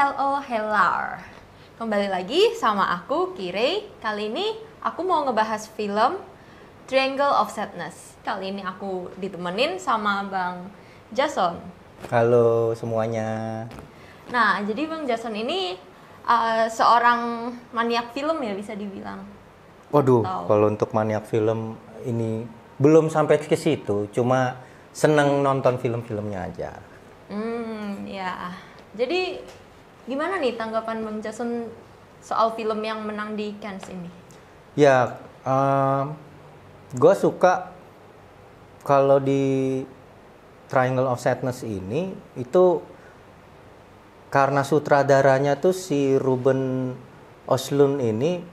Hello. Kembali lagi sama aku, Kirei. Kali ini aku mau ngebahas film Triangle of Sadness. Kali ini aku ditemenin sama Bang Jason. Halo semuanya. Nah, jadi Bang Jason ini seorang maniak film ya, bisa dibilang. Waduh, Tahu. kalau untuk maniak film ini belum sampai ke situ, cuma seneng nonton film-filmnya aja. Ya. Jadi gimana nih tanggapan Bang Jason soal film yang menang di Cannes ini? Ya, gue suka kalau di Triangle of Sadness ini itu karena sutradaranya tuh si Ruben Östlund ini,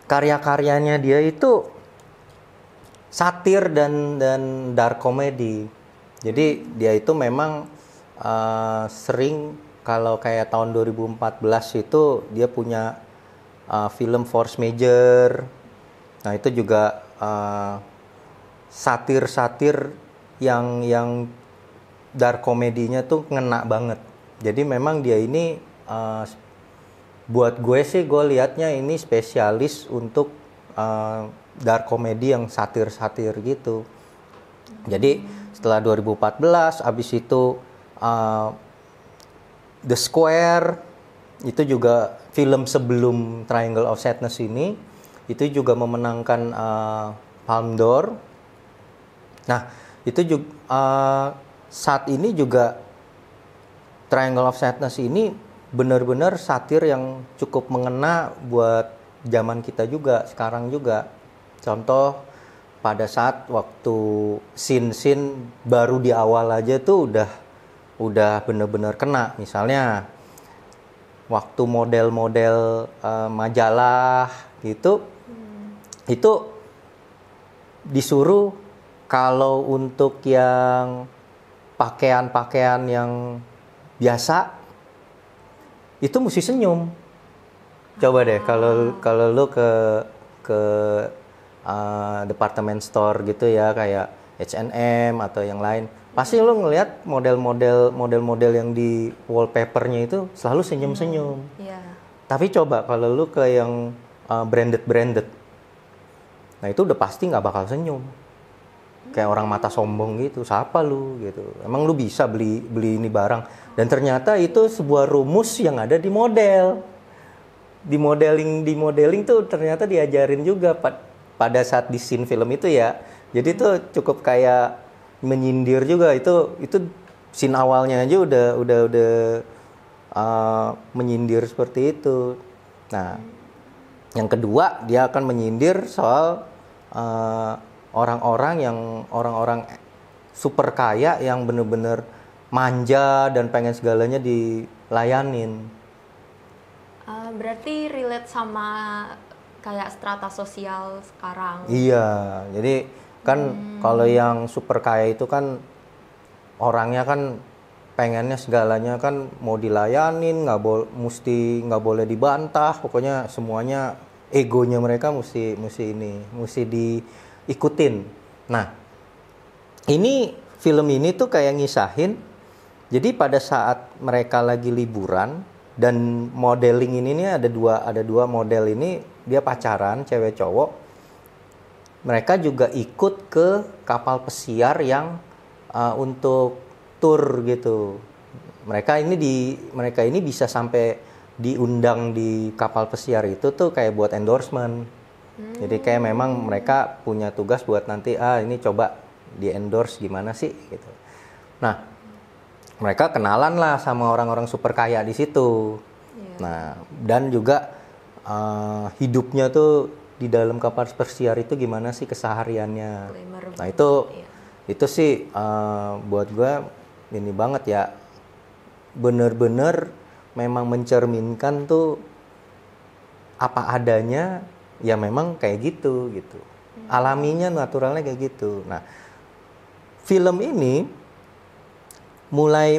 karya-karyanya dia itu satir dan dark comedy. Jadi dia itu memang sering, kalau kayak tahun 2014 itu dia punya film Force Major. Nah itu juga satir-satir yang dark komedinya tuh ngena banget. Jadi memang dia ini buat gue sih, gue liatnya ini spesialis untuk dark comedy yang satir-satir gitu. Jadi setelah 2014, abis itu The Square, itu juga film sebelum Triangle of Sadness ini, itu juga memenangkan Palme d'Or. Nah, itu juga saat ini juga Triangle of Sadness ini benar-benar satir yang cukup mengena buat zaman kita juga, sekarang juga. Contoh, pada saat waktu scene baru di awal aja tuh udah bener-bener kena. Misalnya waktu model-model majalah gitu, itu disuruh kalau untuk yang pakaian-pakaian yang biasa itu mesti senyum. Coba deh kalau lu ke department store gitu ya, kayak H&M atau yang lain, pasti lu ngelihat model-model yang di wallpapernya itu selalu senyum-senyum. Tapi coba kalau lu ke yang branded, nah itu udah pasti nggak bakal senyum, kayak orang mata sombong gitu. Siapa lu gitu, emang lu bisa beli ini barang? Dan ternyata itu sebuah rumus yang ada di modeling tuh ternyata diajarin juga pada saat di scene film itu ya. Jadi tuh cukup kayak menyindir juga, itu scene awalnya aja udah menyindir seperti itu. Nah, yang kedua dia akan menyindir soal orang-orang super kaya yang bener-bener manja dan pengen segalanya dilayanin. Berarti relate sama kayak strata sosial sekarang. Iya, jadi kan kalau yang super kaya itu kan orangnya kan pengennya segalanya kan mau dilayanin, nggak boleh dibantah, pokoknya semuanya egonya mereka mesti diikutin. Nah, ini film ini tuh kayak ngisahin, jadi pada saat mereka lagi liburan dan modeling ini nih ada dua model ini, dia pacaran, cewek cowok. Mereka juga ikut ke kapal pesiar yang untuk tour gitu. Mereka ini bisa sampai diundang di kapal pesiar itu tuh kayak buat endorsement. Jadi kayak memang mereka punya tugas buat nanti ini coba di endorse gimana sih gitu. Nah, mereka kenalan lah sama orang-orang super kaya di situ. Nah, dan juga hidupnya tuh di dalam kapal pesiar itu gimana sih kesehariannya. Nah, itu sih buat gue ini banget ya, bener-bener memang mencerminkan tuh apa adanya, ya memang kayak gitu. Alaminya, naturalnya kayak gitu. Nah, film ini mulai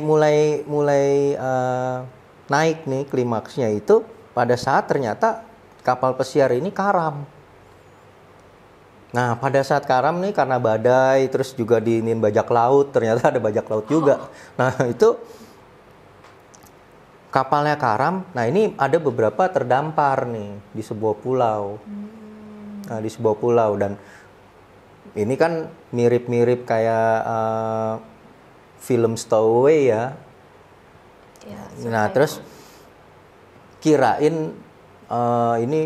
naik nih klimaksnya itu pada saat ternyata kapal pesiar ini karam. Nah, pada saat karam nih karena badai, terus juga diinin bajak laut, ternyata ada bajak laut juga. Nah, itu kapalnya karam. Nah ini ada beberapa terdampar nih di sebuah pulau. Nah, di sebuah pulau, dan ini kan mirip-mirip kayak film Stowaway ya. Ya, Nah terus kirain ini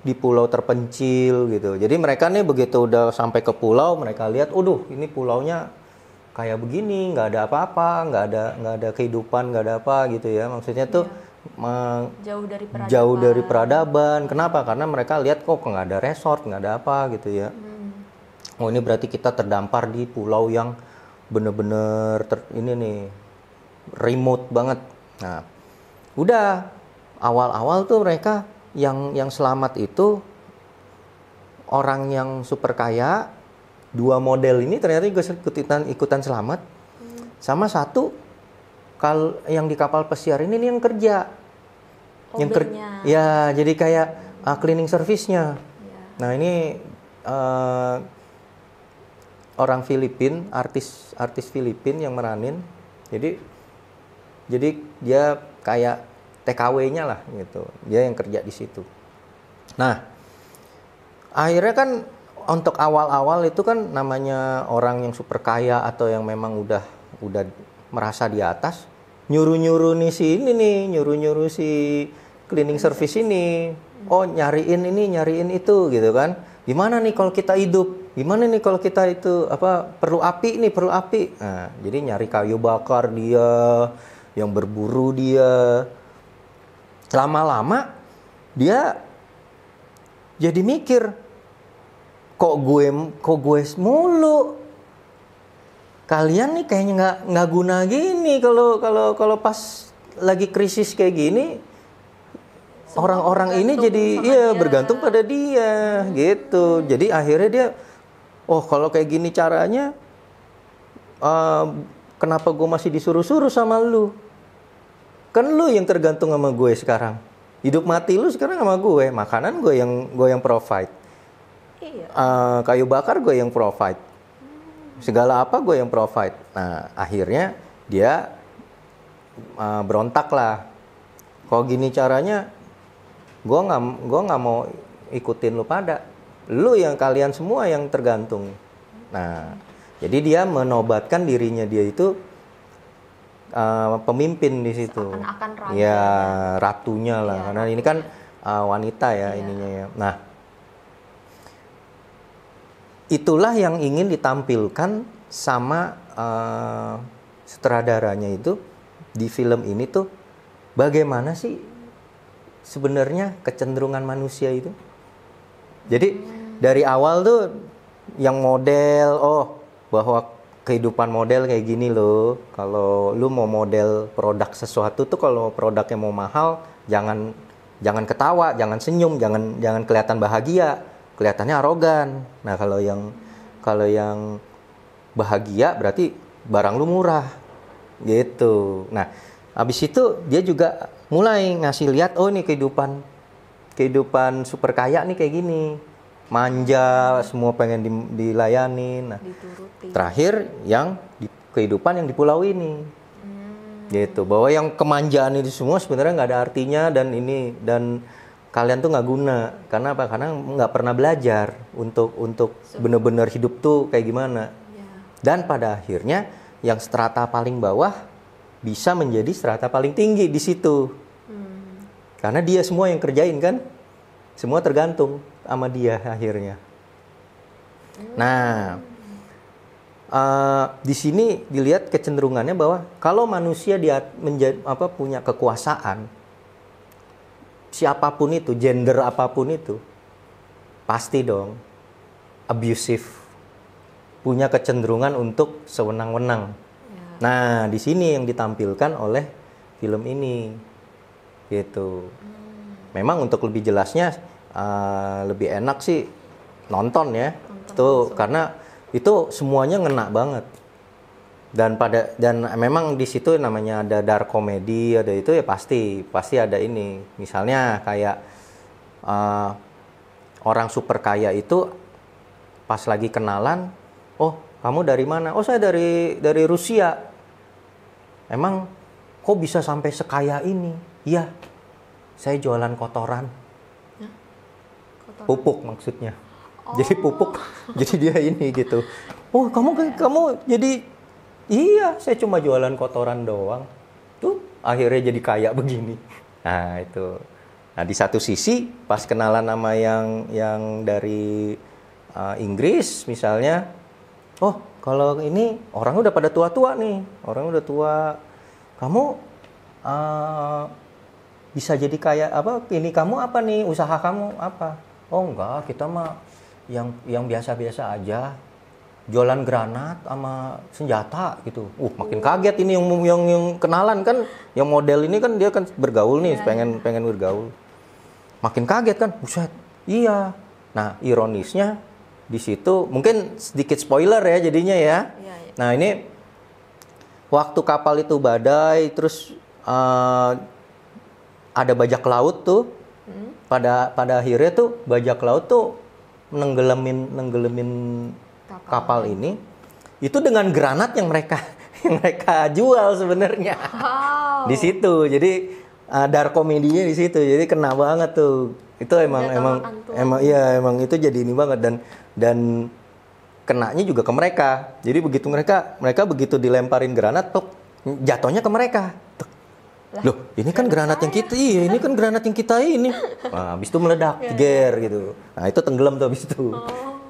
di pulau terpencil gitu. Jadi mereka nih begitu udah sampai ke pulau, mereka lihat, ini pulaunya kayak begini, nggak ada apa-apa, nggak ada kehidupan, nggak ada apa gitu ya. Maksudnya tuh jauh dari peradaban. Kenapa? Karena mereka lihat kok nggak ada resort, nggak ada apa gitu ya. Oh ini berarti kita terdampar di pulau yang bener-bener ini nih remote banget. Nah, udah awal-awal tuh mereka yang selamat itu orang yang super kaya. 2 model ini ternyata juga ikutan selamat. Sama satu yang di kapal pesiar ini nih yang kerja. Ya, jadi kayak cleaning service-nya. Ya. Nah, ini orang Filipin, artis Filipin yang meranin. Jadi dia kayak TKW-nya lah gitu. Dia yang kerja di situ. Nah, akhirnya kan untuk awal-awal itu kan namanya orang yang super kaya atau yang memang udah merasa di atas, nyuruh si cleaning service ini, nyariin itu gitu kan. Gimana nih kalau kita hidup? Gimana nih kalau kita itu perlu api. Nah, jadi nyari kayu bakar dia, yang berburu dia. Lama-lama dia jadi mikir, kok gue mulu, kalian nih kayaknya nggak guna gini kalau pas lagi krisis kayak gini. Orang-orang ini jadi bergantung pada dia gitu. Jadi akhirnya dia, kalau kayak gini caranya, kenapa gue masih disuruh-suruh sama lu? Kan lu yang tergantung sama gue sekarang. Hidup mati lu sekarang sama gue. Makanan gue yang provide. Kayu bakar gue yang provide. Segala apa gue yang provide. Nah, akhirnya dia berontak lah. Kok gini caranya, gue nggak mau ikutin lu pada. Lu yang kalian semua yang tergantung. Nah, jadi dia menobatkan dirinya dia itu pemimpin di situ. Seakan-akan raja. Ya, ratunya lah. Karena ini kan wanita ya ininya ya. Nah, itulah yang ingin ditampilkan sama sutradaranya itu di film ini tuh, bagaimana sih sebenarnya kecenderungan manusia itu. Jadi dari awal tuh yang model, bahwa kehidupan model kayak gini loh. Kalau lu mau model produk sesuatu tuh, kalau produknya mau mahal, jangan ketawa, jangan senyum, jangan kelihatan bahagia, kelihatannya arogan. Nah, kalau yang bahagia berarti barang lu murah gitu. Nah, habis itu dia juga mulai ngasih lihat, ini kehidupan super kaya nih kayak gini, manja, semua pengen dilayanin. Nah, dituruti. Terakhir yang kehidupan yang di pulau ini, gitu, bahwa yang kemanjaan itu semua sebenarnya nggak ada artinya, dan kalian tuh nggak guna. Karena apa? Karena nggak pernah belajar untuk benar-benar hidup tuh kayak gimana. Dan pada akhirnya yang strata paling bawah bisa menjadi strata paling tinggi di situ. Karena dia semua yang kerjain kan, semua tergantung sama dia akhirnya. Nah, di sini dilihat kecenderungannya bahwa kalau manusia punya kekuasaan, siapapun itu, gender apapun itu, pasti dong abusive, punya kecenderungan untuk sewenang-wenang. Nah, di sini yang ditampilkan oleh film ini, gitu. Memang untuk lebih jelasnya lebih enak sih nonton ya, karena itu semuanya ngena banget. Dan memang di situ namanya ada dark comedy, ada itu ya pasti ada ini. Misalnya kayak orang super kaya itu pas lagi kenalan, kamu dari mana? Saya dari Rusia. Emang kok bisa sampai sekaya ini? Iya, saya jualan kotoran. Kotor. Pupuk maksudnya. Jadi pupuk, jadi dia ini gitu. Oh, kamu jadi, iya, saya cuma jualan kotoran doang. Tuh, akhirnya jadi kaya begini. Nah, itu. Nah, di satu sisi pas kenalan sama yang dari Inggris misalnya, oh, kalau ini orang udah pada tua-tua nih, orang udah tua. Kamu bisa jadi kaya apa? Ini kamu apa nih? Usaha kamu apa? Oh, enggak, kita mah yang biasa-biasa aja. Jualan granat sama senjata gitu. Makin kaget ini yang kenalan kan, yang model ini kan dia kan bergaul nih, pengen bergaul. Makin kaget kan, buset. Iya. Nah, ironisnya di situ mungkin sedikit spoiler ya jadinya ya. Iya. Nah, ini waktu kapal itu badai terus ada bajak laut tuh. Pada akhirnya tuh bajak laut tuh nenggelemin kapal ini itu dengan granat yang mereka jual sebenarnya. Wow. Di situ. Jadi dark komedinya di situ. Jadi kena banget tuh. Itu emang emang itu jadi ini banget dan kenanya juga ke mereka. Jadi begitu mereka begitu dilemparin granat tuh jatuhnya ke mereka. Loh, ini kan granat yang kita, ini kan granat yang kita ini. Nah, habis itu meledak, jeger gitu. Nah, itu tenggelam tuh habis itu.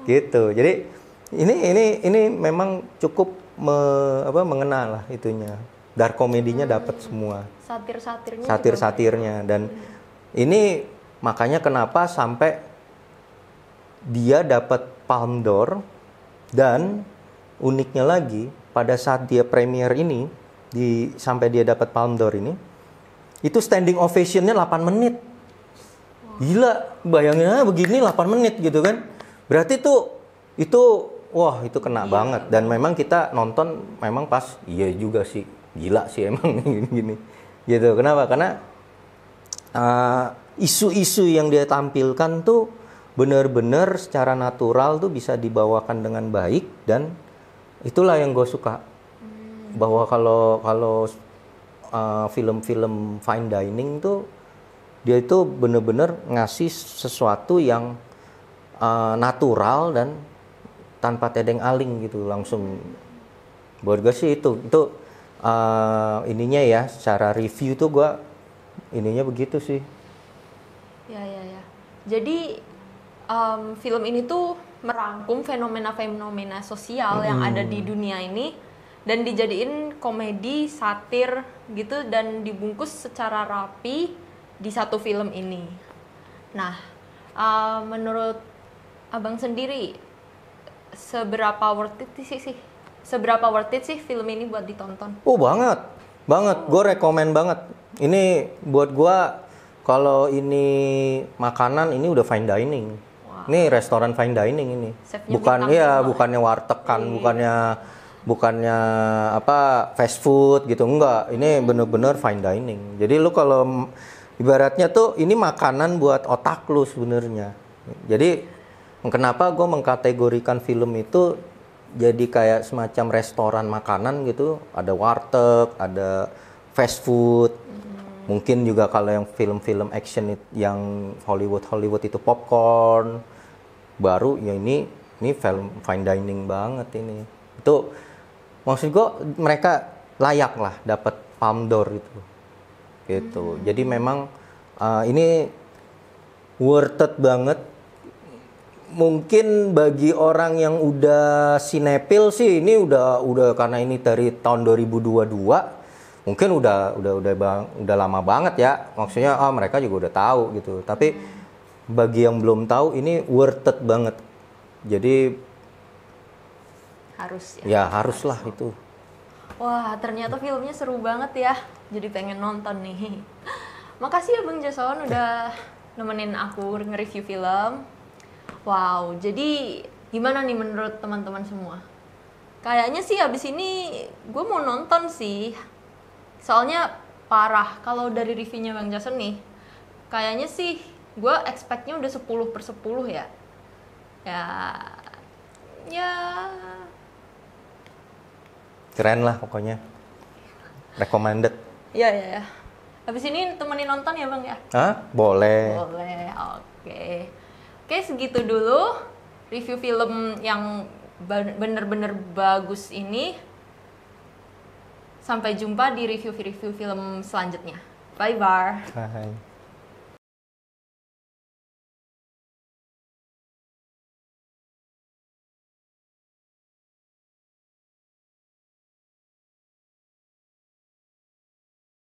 Gitu. Jadi ini memang cukup mengena lah itunya. Dark komedinya dapat semua. Satir-satirnya dan ini makanya kenapa sampai dia dapat Palme d'Or dan uniknya lagi pada saat dia premier ini sampai dia dapat Palme d'Or ini itu standing ovation-nya 8 menit. Gila, bayangin aja begini 8 menit gitu kan. Berarti itu wah, itu kena banget dan memang kita nonton memang pas iya juga sih. Gila sih emang gini. Gitu. Kenapa? Karena isu-isu yang dia tampilkan tuh benar-benar secara natural tuh bisa dibawakan dengan baik dan itulah yang gue suka. Bahwa kalau film-film fine dining tuh dia itu benar-benar ngasih sesuatu yang natural dan tanpa tedeng aling gitu langsung. Buat gue sih itu ininya ya secara review tuh gue ininya begitu sih. Ya. Jadi film ini tuh merangkum fenomena-fenomena sosial yang ada di dunia ini dan dijadiin komedi, satir gitu dan dibungkus secara rapi di satu film ini. Nah, menurut Abang sendiri seberapa worth it sih film ini buat ditonton? Oh, banget. Gue rekomen banget. Ini buat gue kalau ini makanan ini udah fine dining. Wow. Ini restoran fine dining ini. Bukannya warteg kan, bukannya apa fast food gitu, enggak. Ini bener-bener fine dining. Jadi lu kalau ibaratnya tuh ini makanan buat otak lu sebenarnya. Jadi kenapa gue mengkategorikan film itu jadi kayak semacam restoran makanan gitu, ada warteg, ada fast food. Mungkin juga kalau yang film-film action yang Hollywood itu popcorn. Baru ya ini film fine dining banget ini. Itu maksud gue mereka layak lah dapat Palme d'Or itu. Gitu. Jadi memang ini worth it banget. Mungkin bagi orang yang udah sinepil sih ini udah karena ini dari tahun 2022 mungkin udah lama banget ya. Maksudnya mereka juga udah tahu gitu. Tapi bagi yang belum tahu ini worth it banget. Jadi harus ya. Ya haruslah itu. Wah, ternyata filmnya seru banget ya. Jadi pengen nonton nih. Makasih ya Bang Jason udah nemenin aku nge-review film. Wow, jadi gimana nih menurut teman-teman semua? Kayaknya sih abis ini gue mau nonton sih. Soalnya parah, kalau dari reviewnya Bang Jason nih, kayaknya sih gue expect-nya udah 10/10 ya. Ya keren lah pokoknya. Recommended. Iya, iya, ya. Habis ini temenin nonton ya Bang ya? Hah? Boleh. Boleh, oke. Oke, segitu dulu review film yang bener-bener bagus ini. Sampai jumpa di review-review film selanjutnya. Bye-bye. Hai.